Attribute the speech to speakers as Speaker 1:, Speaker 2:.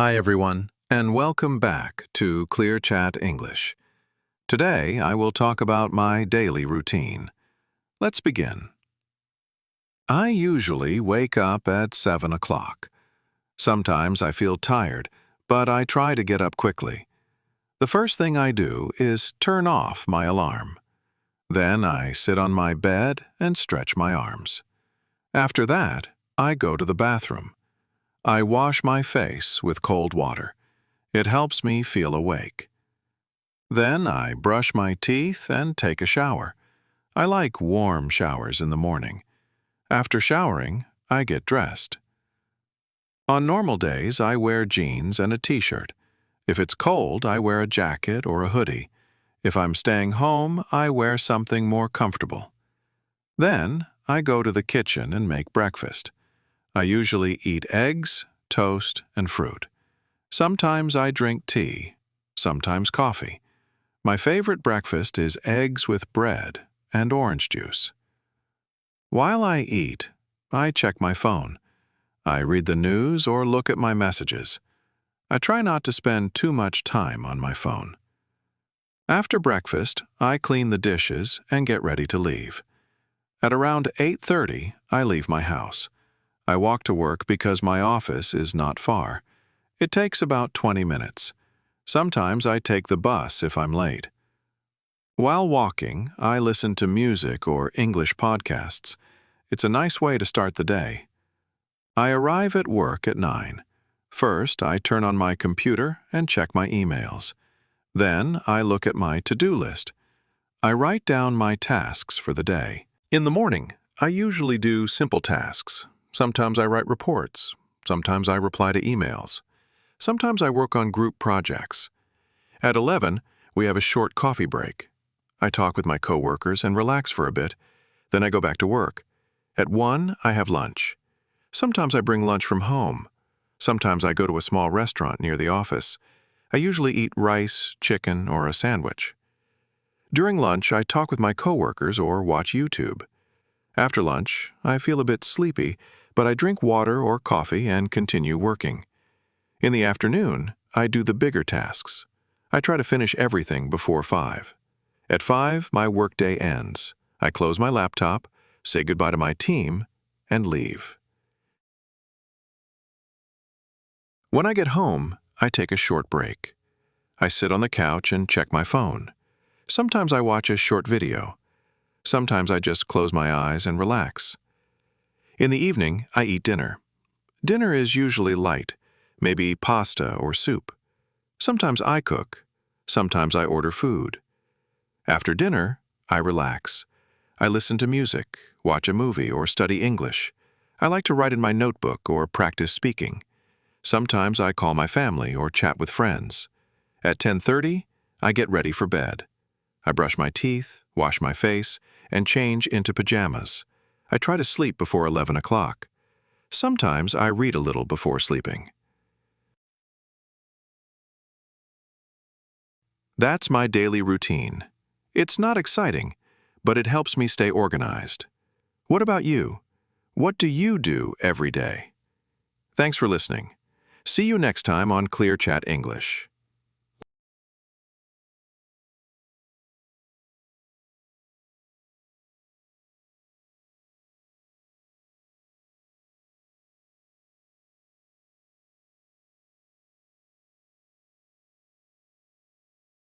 Speaker 1: Hi everyone, and welcome back to Clear Chat English. Today I will talk about my daily routine. Let's begin. I usually wake up at 7 o'clock. Sometimes I feel tired, but I try to get up quickly. The first thing I do is turn off my alarm. Then I sit on my bed and stretch my arms. After that, I go to the bathroom. I wash my face with cold water. It helps me feel awake. Then I brush my teeth and take a shower. I like warm showers in the morning. After showering, I get dressed. On normal days, I wear jeans and a t-shirt. If it's cold, I wear a jacket or a hoodie. If I'm staying home, I wear something more comfortable. Then, I go to the kitchen and make breakfast. I usually eat eggs, toast, and fruit. Sometimes I drink tea, sometimes coffee. My favorite breakfast is eggs with bread and orange juice. While I eat, I check my phone. I read the news or look at my messages. I try not to spend too much time on my phone. After breakfast, I clean the dishes and get ready to leave. At around 8:30, I leave my house. I walk to work because my office is not far. It takes about 20 minutes. Sometimes I take the bus if I'm late. While walking, I listen to music or English podcasts. It's a nice way to start the day. I arrive at work at 9. First, I turn on my computer and check my emails. Then, I look at my to-do list. I write down my tasks for the day. In the morning, I usually do simple tasks. Sometimes I write reports. Sometimes I reply to emails. Sometimes I work on group projects. At 11, we have a short coffee break. I talk with my coworkers and relax for a bit. Then I go back to work. At 1, I have lunch. Sometimes I bring lunch from home. Sometimes I go to a small restaurant near the office. I usually eat rice, chicken, or a sandwich. During lunch, I talk with my coworkers or watch YouTube. After lunch, I feel a bit sleepy, but I drink water or coffee and continue working. In the afternoon, I do the bigger tasks. I try to finish everything before 5. At 5, my workday ends. I close my laptop, say goodbye to my team, and leave. When I get home, I take a short break. I sit on the couch and check my phone. Sometimes I watch a short video. Sometimes I just close my eyes and relax. In the evening, I eat dinner. Dinner is usually light, maybe pasta or soup. Sometimes I cook. Sometimes I order food. After dinner, I relax. I listen to music, watch a movie, or study English. I like to write in my notebook or practice speaking. Sometimes I call my family or chat with friends. At 10:30, I get ready for bed. I brush my teeth, wash my face, and change into pajamas. I try to sleep before 11 o'clock. Sometimes I read a little before sleeping. That's my daily routine. It's not exciting, but it helps me stay organized. What about you? What do you do every day? Thanks for listening. See you next time on Clear Chat English.